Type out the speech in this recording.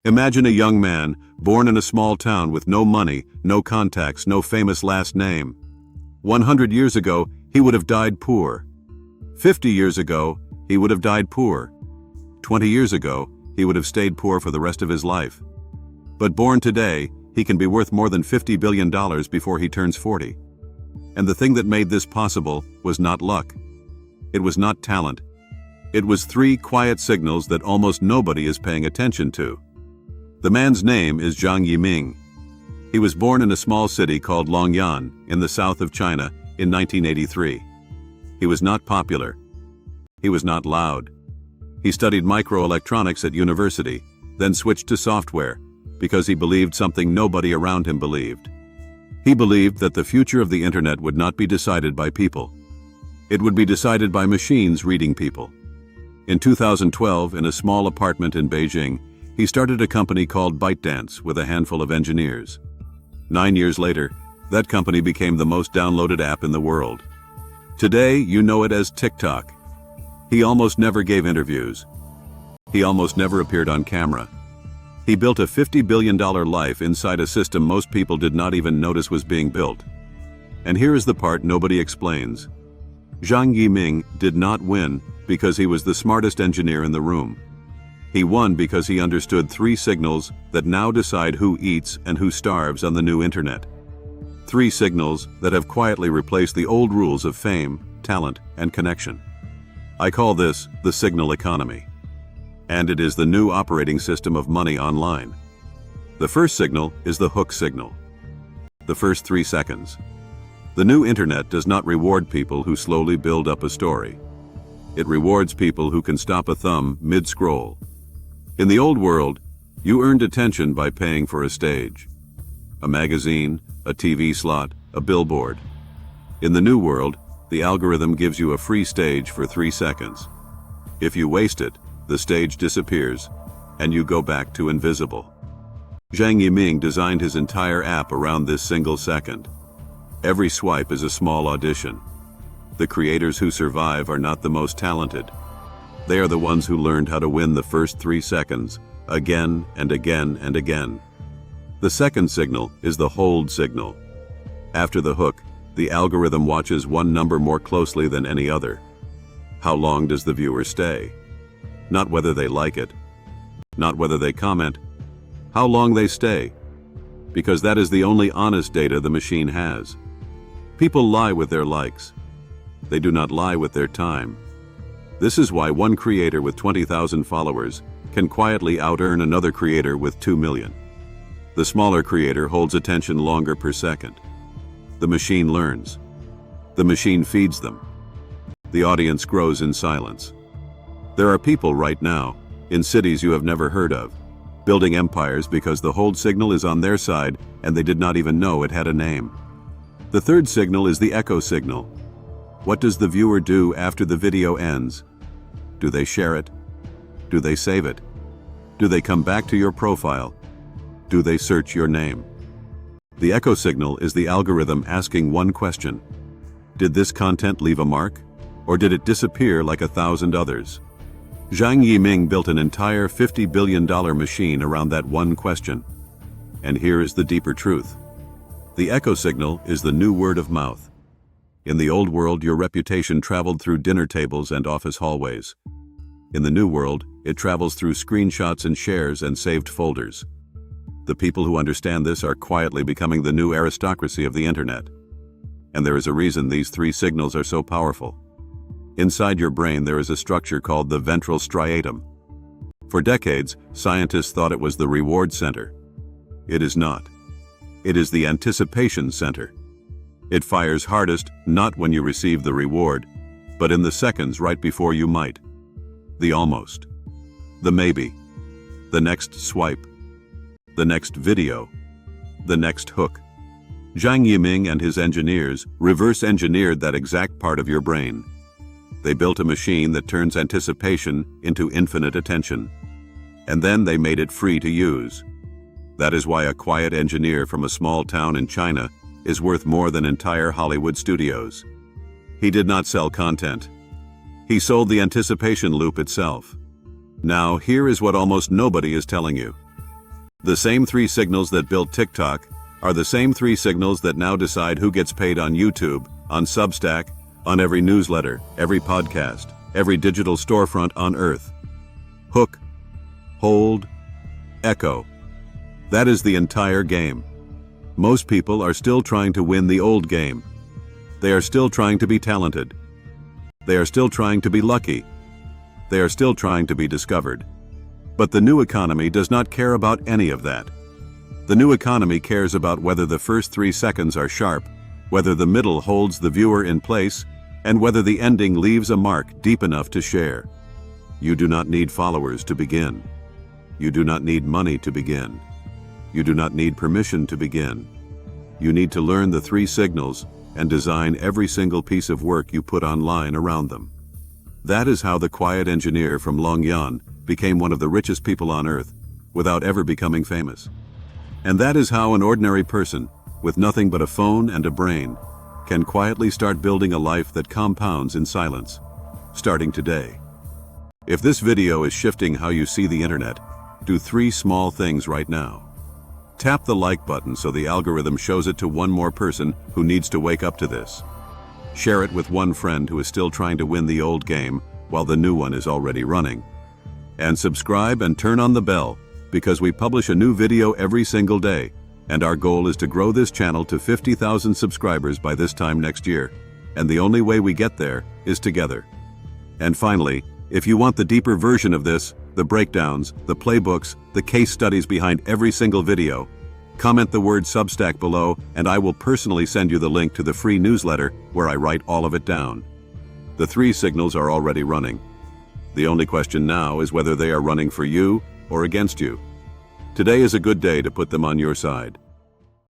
Imagine a young man, born in a small town with no money, no contacts, no famous last name. 100 years ago, he would have died poor. 50 years ago, he would have died poor. 20 years ago, he would have stayed poor for the rest of his life. But born today, he can be worth more than $50 billion before he turns 40. And the thing that made this possible was not luck. It was not talent. It was three quiet signals that almost nobody is paying attention to. The man's name is Jiang Yiming. He was born in a small city called Longyan in the south of China in 1983. He was not popular. He was not loud. He studied microelectronics at university, then switched to software because he believed something nobody around him believed. He believed that the future of the internet would not be decided by people. It would be decided by machines reading people. In 2012, in a small apartment in Beijing, he started a company called ByteDance with a handful of engineers. 9 years later, that company became the most downloaded app in the world. Today, you know it as TikTok. He almost never gave interviews. He almost never appeared on camera. He built a $50 billion life inside a system most people did not even notice was being built. And here is the part nobody explains. Jiang Yiming did not win because he was the smartest engineer in the room. He won because he understood three signals that now decide who eats and who starves on the new internet. Three signals that have quietly replaced the old rules of fame, talent, and connection. I call this the signal economy. And it is the new operating system of money online. The first signal is the hook signal. The first 3 seconds. The new internet does not reward people who slowly build up a story. It rewards people who can stop a thumb mid-scroll. In the old world, you earned attention by paying for a stage. A magazine, a TV slot, a billboard. In the new world, the algorithm gives you a free stage for 3 seconds. If you waste it, the stage disappears, and you go back to invisible. Jiang Yiming designed his entire app around this single second. Every swipe is a small audition. The creators who survive are not the most talented. They are the ones who learned how to win the first 3 seconds, again and again and again. The second signal is the hold signal. After the hook, the algorithm watches one number more closely than any other. How long does the viewer stay? Not whether they like it. Not whether they comment. How long they stay. Because that is the only honest data the machine has. People lie with their likes. They do not lie with their time. This is why one creator with 20,000 followers can quietly out-earn another creator with 2 million. The smaller creator holds attention longer per second. The machine learns. The machine feeds them. The audience grows in silence. There are people right now, in cities you have never heard of, building empires because the hold signal is on their side and they did not even know it had a name. The third signal is the echo signal. What does the viewer do after the video ends? Do they share it? Do they save it? Do they come back to your profile? Do they search your name? The echo signal is the algorithm asking one question. Did this content leave a mark? Or did it disappear like 1,000 others? Jiang Yiming built an entire $50 billion machine around that one question. And here is the deeper truth. The echo signal is the new word of mouth. In the old world, your reputation traveled through dinner tables and office hallways. In the new world, it travels through screenshots and shares and saved folders. The people who understand this are quietly becoming the new aristocracy of the internet. And there is a reason these three signals are so powerful. Inside your brain, there is a structure called the ventral striatum. For decades, scientists thought it was the reward center. It is not. It is the anticipation center. It fires hardest not when you receive the reward, but in the seconds right before you might. The almost. The maybe. The next swipe. The next video. The next hook. Jiang Yiming and his engineers reverse-engineered that exact part of your brain. They built a machine that turns anticipation into infinite attention. And then they made it free to use. That is why a quiet engineer from a small town in China is worth more than entire Hollywood studios. He did not sell content. He sold the anticipation loop itself. Now, here is what almost nobody is telling you. The same three signals that built TikTok are the same three signals that now decide who gets paid on YouTube, on Substack, on every newsletter, every podcast, every digital storefront on Earth. Hook, hold, echo. That is the entire game. Most people are still trying to win the old game. They are still trying to be talented. They are still trying to be lucky. They are still trying to be discovered. But the new economy does not care about any of that. The new economy cares about whether the first 3 seconds are sharp, whether the middle holds the viewer in place, and whether the ending leaves a mark deep enough to share. You do not need followers to begin. You do not need money to begin. You do not need permission to begin. You need to learn the 3 signals and design every single piece of work you put online around them. That is how the quiet engineer from Longyan became one of the richest people on Earth without ever becoming famous. And that is how an ordinary person, with nothing but a phone and a brain, can quietly start building a life that compounds in silence, starting today. If this video is shifting how you see the internet, do 3 small things right now. Tap the like button so the algorithm shows it to one more person who needs to wake up to this. Share it with one friend who is still trying to win the old game while the new one is already running. And subscribe and turn on the bell, because we publish a new video every single day, and our goal is to grow this channel to 50,000 subscribers by this time next year, and the only way we get there is together. And finally, if you want the deeper version of this, the breakdowns, the playbooks, the case studies behind every single video, comment the word Substack below and I will personally send you the link to the free newsletter where I write all of it down. The 3 signals are already running. The only question now is whether they are running for you or against you. Today is a good day to put them on your side.